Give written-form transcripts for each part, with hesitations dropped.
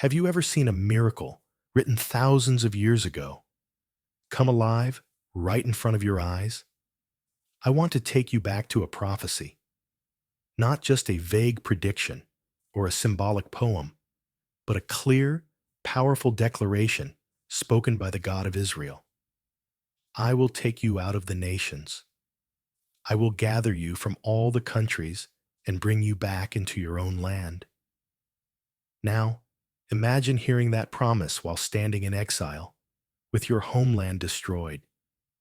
Have you ever seen a miracle written thousands of years ago come alive right in front of your eyes? I want to take you back to a prophecy, not just a vague prediction or a symbolic poem, but a clear, powerful declaration spoken by the God of Israel. I will take you out of the nations. I will gather you from all the countries and bring you back into your own land. Now, imagine hearing that promise while standing in exile, with your homeland destroyed,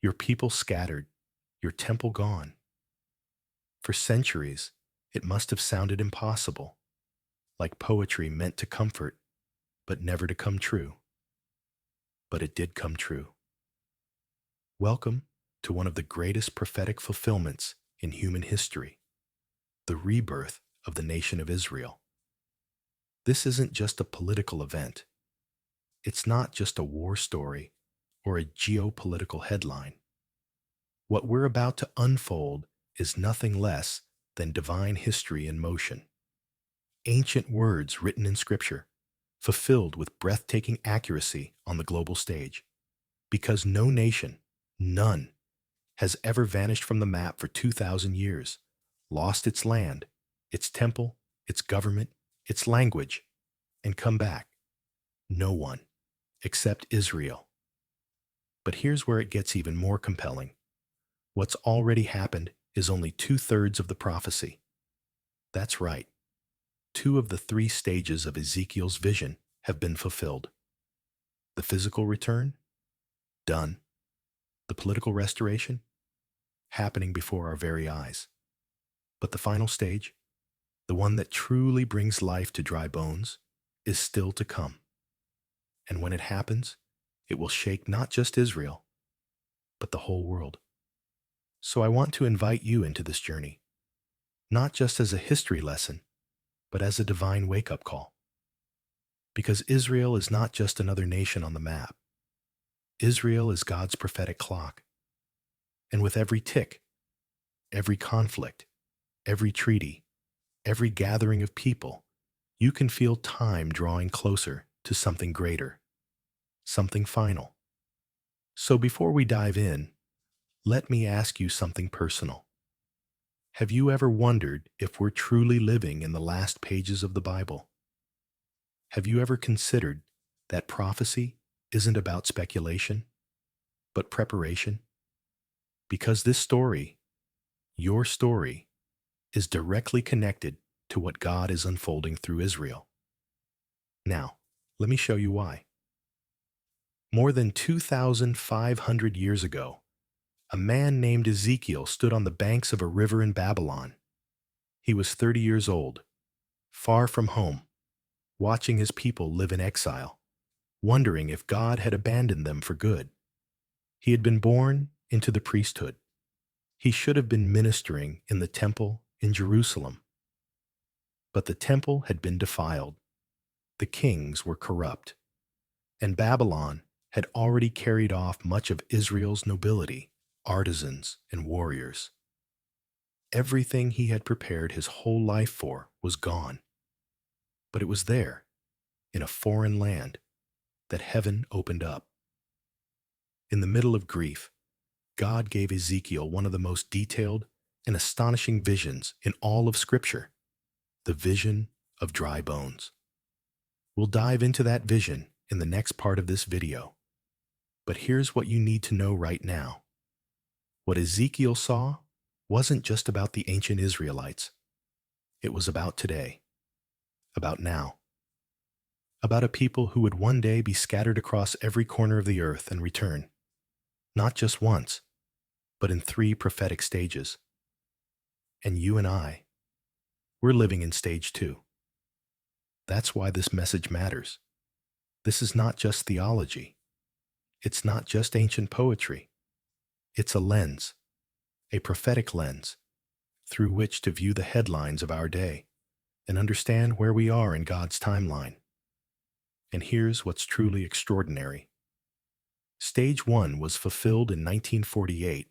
your people scattered, your temple gone. For centuries, it must have sounded impossible, like poetry meant to comfort, but never to come true. But it did come true. Welcome to one of the greatest prophetic fulfillments in human history, the rebirth of the nation of Israel. This isn't just a political event. It's not just a war story or a geopolitical headline. What we're about to unfold is nothing less than divine history in motion. Ancient words written in Scripture, fulfilled with breathtaking accuracy on the global stage. Because no nation, none, has ever vanished from the map for 2,000 years, lost its land, its temple, its government, its language, and come back. No one, except Israel. But here's where it gets even more compelling. What's already happened is only 2/3 of the prophecy. That's right. 2 of the 3 stages of Ezekiel's vision have been fulfilled. The physical return? Done. The political restoration? Happening before our very eyes. But the final stage, the one that truly brings life to dry bones, is still to come. And when it happens, it will shake not just Israel, but the whole world. So I want to invite you into this journey, not just as a history lesson, but as a divine wake-up call. Because Israel is not just another nation on the map. Israel is God's prophetic clock. And with every tick, every conflict, every treaty, every gathering of people, you can feel time drawing closer to something greater, something final. So before we dive in, let me ask you something personal. Have you ever wondered if we're truly living in the last pages of the Bible? Have you ever considered that prophecy isn't about speculation, but preparation? Because this story, your story, is directly connected to what God is unfolding through Israel. Now, let me show you why. More than 2,500 years ago, a man named Ezekiel stood on the banks of a river in Babylon. He was 30 years old, far from home, watching his people live in exile, wondering if God had abandoned them for good. He had been born into the priesthood. He should have been ministering in the temple in Jerusalem. But the temple had been defiled. The kings were corrupt. And Babylon had already carried off much of Israel's nobility, artisans, and warriors. Everything he had prepared his whole life for was gone. But it was there, in a foreign land, that heaven opened up. In the middle of grief, God gave Ezekiel one of the most detailed and astonishing visions in all of Scripture, the vision of dry bones. We'll dive into that vision in the next part of this video. But here's what you need to know right now. What Ezekiel saw wasn't just about the ancient Israelites. It was about today, about now, about a people who would one day be scattered across every corner of the earth and return, not just once, but in 3 prophetic stages. And you and I, we're living in stage 2. That's why this message matters. This is not just theology. It's not just ancient poetry. It's a lens, a prophetic lens, through which to view the headlines of our day and understand where we are in God's timeline. And here's what's truly extraordinary. Stage 1 was fulfilled in 1948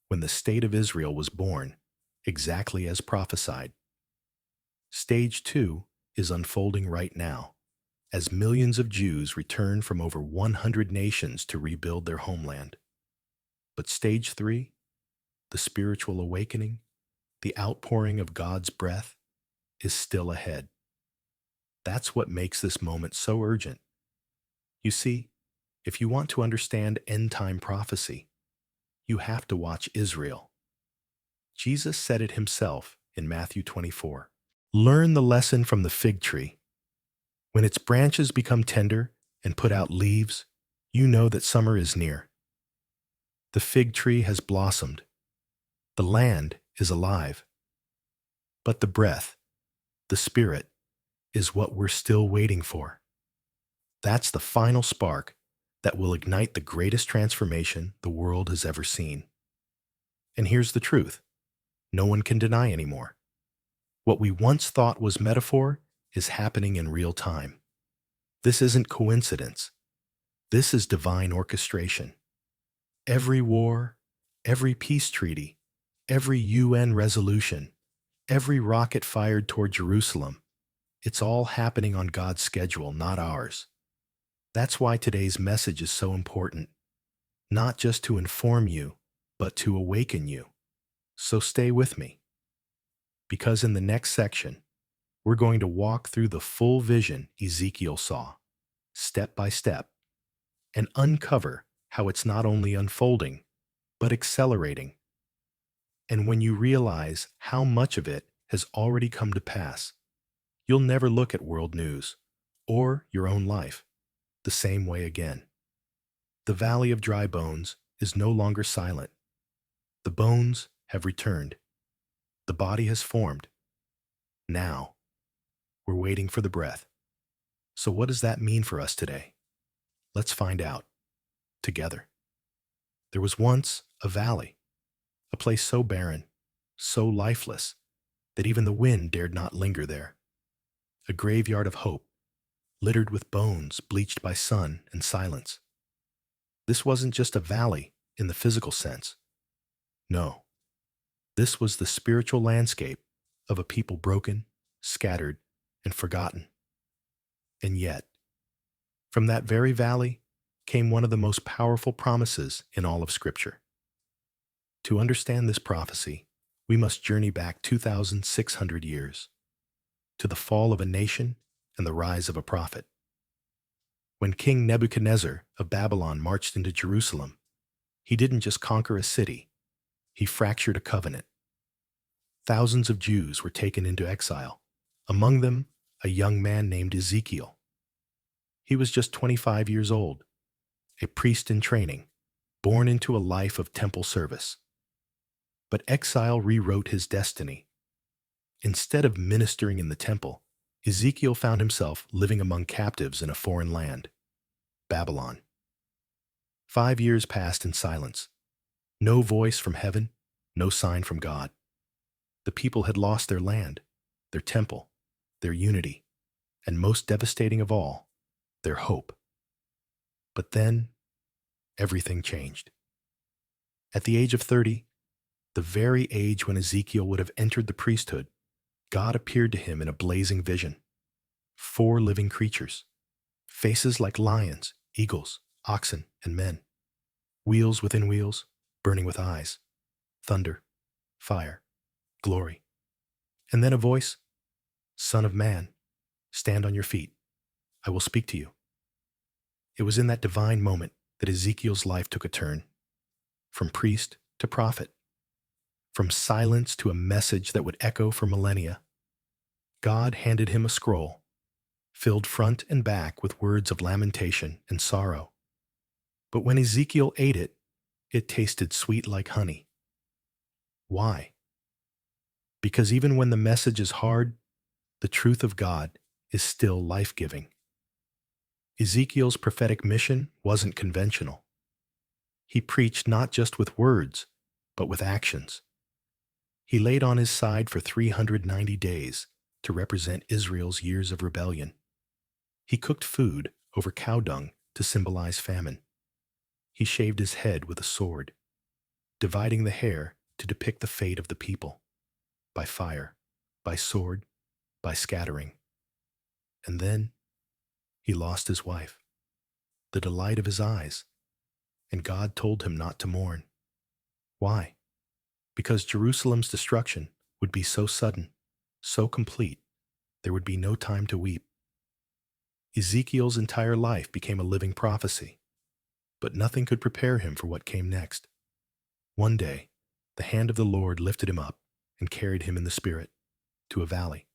when the state of Israel was born, exactly as prophesied. Stage 2 is unfolding right now, as millions of Jews return from over 100 nations to rebuild their homeland. But stage 3, the spiritual awakening, the outpouring of God's breath, is still ahead. That's what makes this moment so urgent. You see, if you want to understand end-time prophecy, you have to watch Israel. Jesus said it himself in Matthew 24. Learn the lesson from the fig tree. When its branches become tender and put out leaves, you know that summer is near. The fig tree has blossomed. The land is alive. But the breath, the Spirit, is what we're still waiting for. That's the final spark that will ignite the greatest transformation the world has ever seen. And here's the truth. No one can deny anymore. What we once thought was metaphor is happening in real time. This isn't coincidence. This is divine orchestration. Every war, every peace treaty, every UN resolution, every rocket fired toward Jerusalem, it's all happening on God's schedule, not ours. That's why today's message is so important. Not just to inform you, but to awaken you. So stay with me. Because in the next section, we're going to walk through the full vision Ezekiel saw, step by step, and uncover how it's not only unfolding, but accelerating. And when you realize how much of it has already come to pass, you'll never look at world news or your own life the same way again. The valley of dry bones is no longer silent. The bones have returned. The body has formed. Now, we're waiting for the breath. So what does that mean for us today? Let's find out together. There was once a valley, a place so barren, so lifeless, that even the wind dared not linger there. A graveyard of hope, littered with bones bleached by sun and silence. This wasn't just a valley in the physical sense. No, this was the spiritual landscape of a people broken, scattered, and forgotten. And yet, from that very valley came one of the most powerful promises in all of Scripture. To understand this prophecy, we must journey back 2,600 years, to the fall of a nation and the rise of a prophet. When King Nebuchadnezzar of Babylon marched into Jerusalem, he didn't just conquer a city, he fractured a covenant. Thousands of Jews were taken into exile, among them a young man named Ezekiel. He was just 25 years old, a priest in training, born into a life of temple service. But exile rewrote his destiny. Instead of ministering in the temple, Ezekiel found himself living among captives in a foreign land, Babylon. 5 years passed in silence. No voice from heaven, no sign from God. The people had lost their land, their temple, their unity, and most devastating of all, their hope. But then, everything changed. At the age of 30, the very age when Ezekiel would have entered the priesthood, God appeared to him in a blazing vision. 4 living creatures, faces like lions, eagles, oxen, and men, wheels within wheels, burning with eyes, thunder, fire, glory. And then a voice, "Son of man, stand on your feet. I will speak to you." It was in that divine moment that Ezekiel's life took a turn, from priest to prophet, from silence to a message that would echo for millennia. God handed him a scroll, filled front and back with words of lamentation and sorrow. But when Ezekiel ate it, it tasted sweet like honey. Why? Because even when the message is hard, the truth of God is still life-giving. Ezekiel's prophetic mission wasn't conventional. He preached not just with words, but with actions. He laid on his side for 390 days to represent Israel's years of rebellion. He cooked food over cow dung to symbolize famine. He shaved his head with a sword, dividing the hair to depict the fate of the people, by fire, by sword, by scattering. And then He lost his wife, the delight of his eyes, and God told him not to mourn. Why? Because Jerusalem's destruction would be so sudden, so complete, there would be no time to weep. Ezekiel's entire life became a living prophecy, but nothing could prepare him for what came next. One day, the hand of the Lord lifted him up and carried him in the spirit to a valley.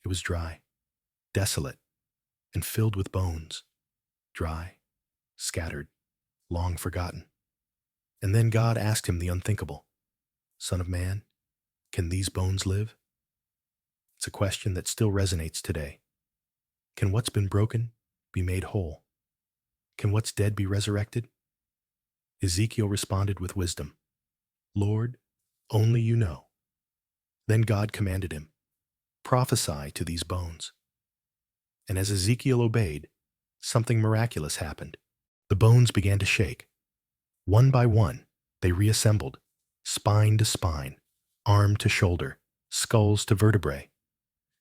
It was dry, desolate, and filled with bones, dry, scattered, long forgotten. And then God asked him the unthinkable, "Son of man, can these bones live?" It's a question that still resonates today. Can what's been broken be made whole? Can what's dead be resurrected? Ezekiel responded with wisdom, "Lord, only you know." Then God commanded him, "Prophesy to these bones." And as Ezekiel obeyed, something miraculous happened. The bones began to shake. One by one, they reassembled, spine to spine, arm to shoulder, skulls to vertebrae.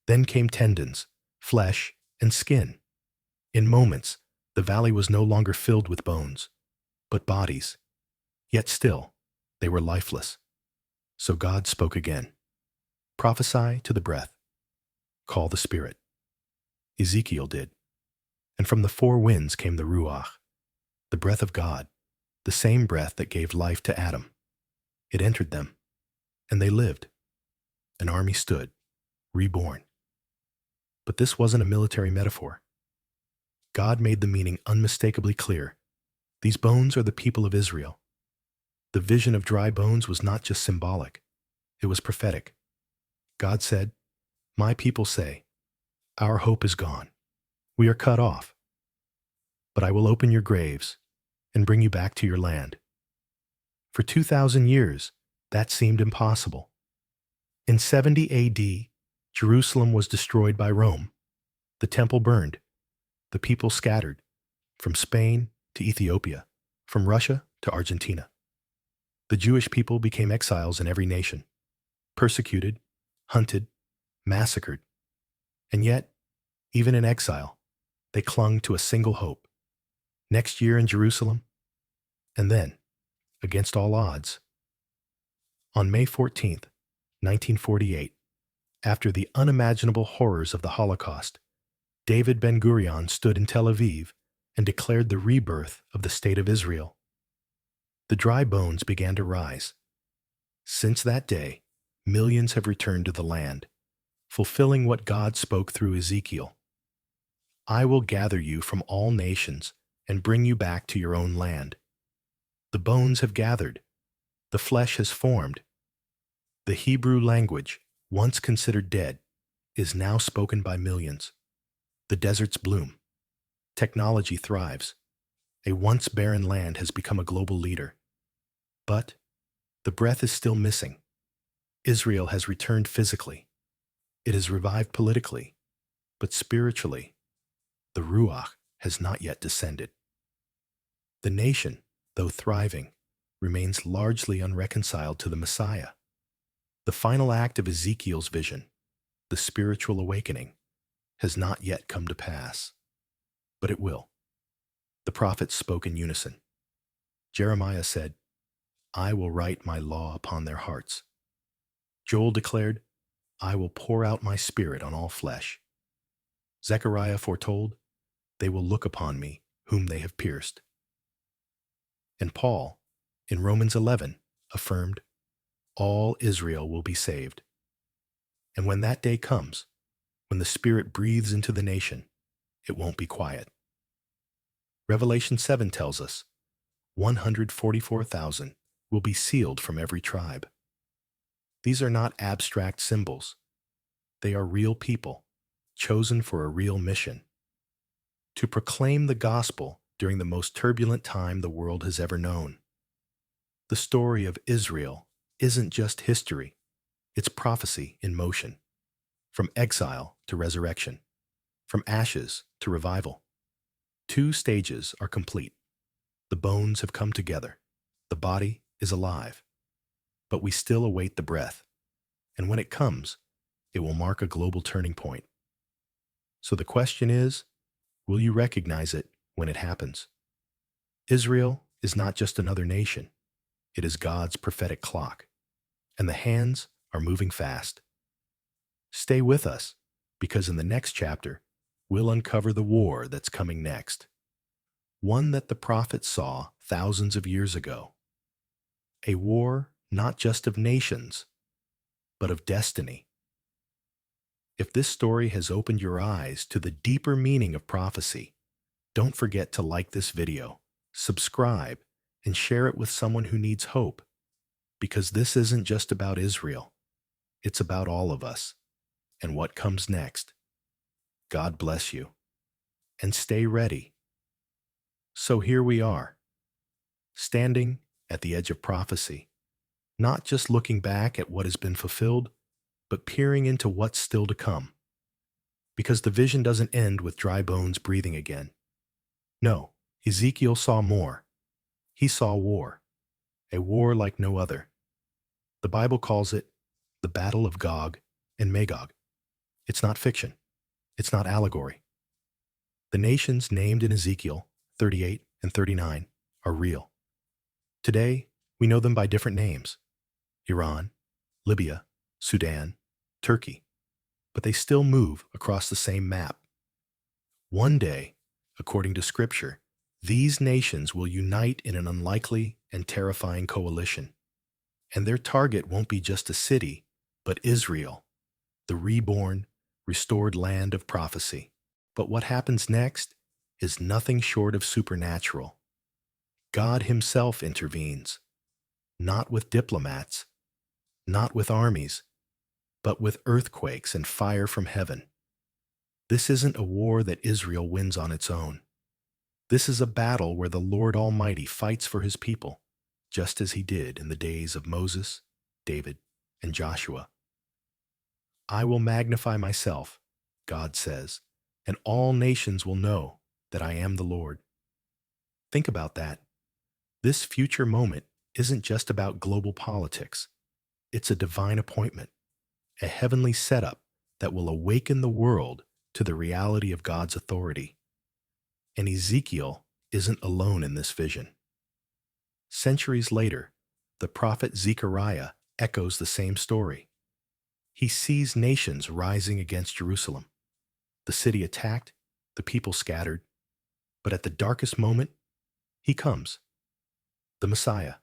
Then came tendons, flesh, and skin. In moments, the valley was no longer filled with bones, but bodies. Yet still, they were lifeless. So God spoke again. "Prophesy to the breath. Call the spirit." Ezekiel did. And from the four winds came the Ruach, the breath of God, the same breath that gave life to Adam. It entered them, and they lived. An army stood, reborn. But this wasn't a military metaphor. God made the meaning unmistakably clear. These bones are the people of Israel. The vision of dry bones was not just symbolic, it was prophetic. God said, "My people say, our hope is gone. We are cut off. But I will open your graves and bring you back to your land." For 2,000 years, that seemed impossible. In 70 AD, Jerusalem was destroyed by Rome. The temple burned. The people scattered, from Spain to Ethiopia, from Russia to Argentina. The Jewish people became exiles in every nation, persecuted, hunted, massacred. And yet, even in exile, they clung to a single hope. Next year in Jerusalem, and then, against all odds, on May 14th, 1948, after the unimaginable horrors of the Holocaust, David Ben-Gurion stood in Tel Aviv and declared the rebirth of the State of Israel. The dry bones began to rise. Since that day, millions have returned to the land, fulfilling what God spoke through Ezekiel. "I will gather you from all nations and bring you back to your own land." The bones have gathered. The flesh has formed. The Hebrew language, once considered dead, is now spoken by millions. The deserts bloom. Technology thrives. A once barren land has become a global leader. But the breath is still missing. Israel has returned physically. It has revived politically. But spiritually, the Ruach has not yet descended. The nation, though thriving, remains largely unreconciled to the Messiah. The final act of Ezekiel's vision, the spiritual awakening, has not yet come to pass. But it will. The prophets spoke in unison. Jeremiah said, "I will write my law upon their hearts." Joel declared, "I will pour out my spirit on all flesh." Zechariah foretold, "They will look upon me, whom they have pierced." And Paul, in Romans 11, affirmed, "All Israel will be saved." And when that day comes, when the Spirit breathes into the nation, it won't be quiet. Revelation 7 tells us 144,000 will be sealed from every tribe. These are not abstract symbols. They are real people, chosen for a real mission. To proclaim the gospel during the most turbulent time the world has ever known. The story of Israel isn't just history, it's prophecy in motion. From exile to resurrection, from ashes to revival. 2 stages are complete. The bones have come together. The body is alive. But we still await the breath. And when it comes, it will mark a global turning point. So the question is, Will you recognize it when it happens? Israel is not just another nation. It is God's prophetic clock, and the hands are moving fast. Stay with us, because in the next chapter, we'll uncover the war that's coming next, one that the prophets saw thousands of years ago. A war not just of nations, but of destiny. If this story has opened your eyes to the deeper meaning of prophecy, don't forget to like this video, subscribe, and share it with someone who needs hope, because this isn't just about Israel. It's about all of us and what comes next. God bless you, and stay ready. So here we are, standing at the edge of prophecy, not just looking back at what has been fulfilled, but peering into what's still to come. Because the vision doesn't end with dry bones breathing again. No, Ezekiel saw more. He saw war, a war like no other. The Bible calls it the Battle of Gog and Magog. It's not fiction. It's not allegory. The nations named in Ezekiel 38 and 39 are real. Today, we know them by different names: Iran, Libya, Sudan, Turkey, but they still move across the same map. One day, according to Scripture, these nations will unite in an unlikely and terrifying coalition. And their target won't be just a city, but Israel, the reborn, restored land of prophecy. But what happens next is nothing short of supernatural. God Himself intervenes, not with diplomats, not with armies, but with earthquakes and fire from heaven. This isn't a war that Israel wins on its own. This is a battle where the Lord Almighty fights for His people, just as He did in the days of Moses, David, and Joshua. I will magnify myself, God says, and all nations will know that I am the Lord. Think about that. This future moment isn't just about global politics. It's a divine appointment, a heavenly setup that will awaken the world to the reality of God's authority. And Ezekiel isn't alone in this vision. Centuries later, the prophet Zechariah echoes the same story. He sees nations rising against Jerusalem, the city attacked, the people scattered, but at the darkest moment, He comes. The Messiah,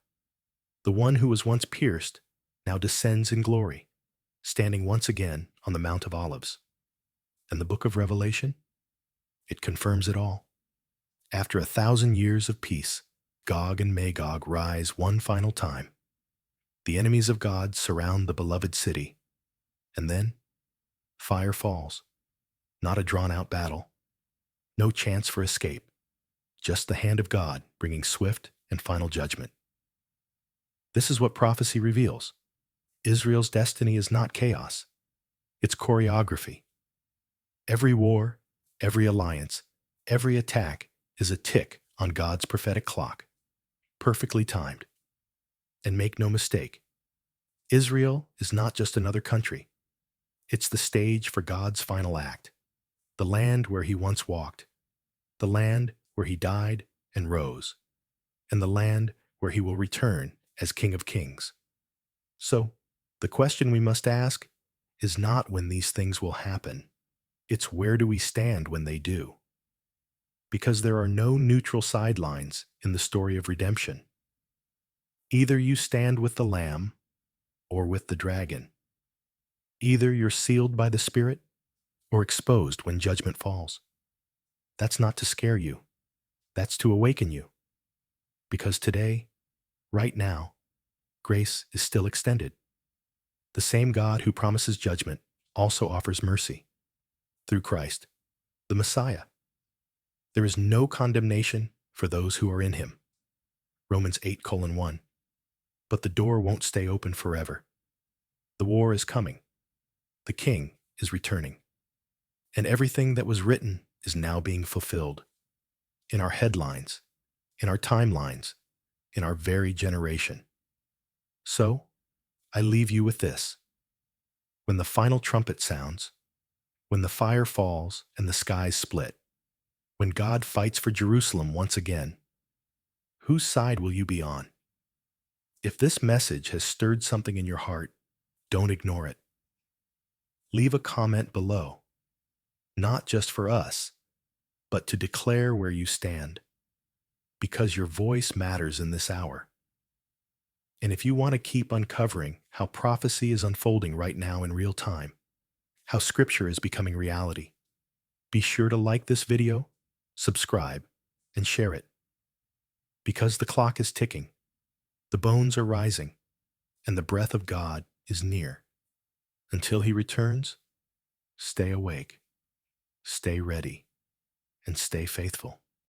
the one who was once pierced, now descends in glory, standing once again on the Mount of Olives. And the book of Revelation? It confirms it all. After 1,000 years of peace, Gog and Magog rise one final time. The enemies of God surround the beloved city, and then fire falls. Not a drawn-out battle. No chance for escape. Just the hand of God bringing swift and final judgment. This is what prophecy reveals. Israel's destiny is not chaos. It's choreography. Every war, every alliance, every attack is a tick on God's prophetic clock, perfectly timed. And make no mistake, Israel is not just another country. It's the stage for God's final act, the land where He once walked, the land where He died and rose, and the land where He will return as King of Kings. So, the question we must ask is not when these things will happen. It's where do we stand when they do? Because there are no neutral sidelines in the story of redemption. Either you stand with the Lamb or with the dragon. Either you're sealed by the Spirit or exposed when judgment falls. That's not to scare you. That's to awaken you. Because today, right now, grace is still extended. The same God who promises judgment also offers mercy through Christ, the Messiah. There is no condemnation for those who are in Him. Romans 8:1. But the door won't stay open forever. The war is coming. The King is returning. And everything that was written is now being fulfilled. In our headlines, in our timelines, in our very generation. So, I leave you with this. When the final trumpet sounds, when the fire falls and the skies split, When God fights for Jerusalem once again, whose side will you be on? If this message has stirred something in your heart, don't ignore it. Leave a comment below, not just for us, but to declare where you stand, because your voice matters in this hour. And if you want to keep uncovering how prophecy is unfolding right now in real time, how scripture is becoming reality, be sure to like this video, subscribe, and share it. Because the clock is ticking, the bones are rising, and the breath of God is near. Until he returns, stay awake, stay ready, and stay faithful.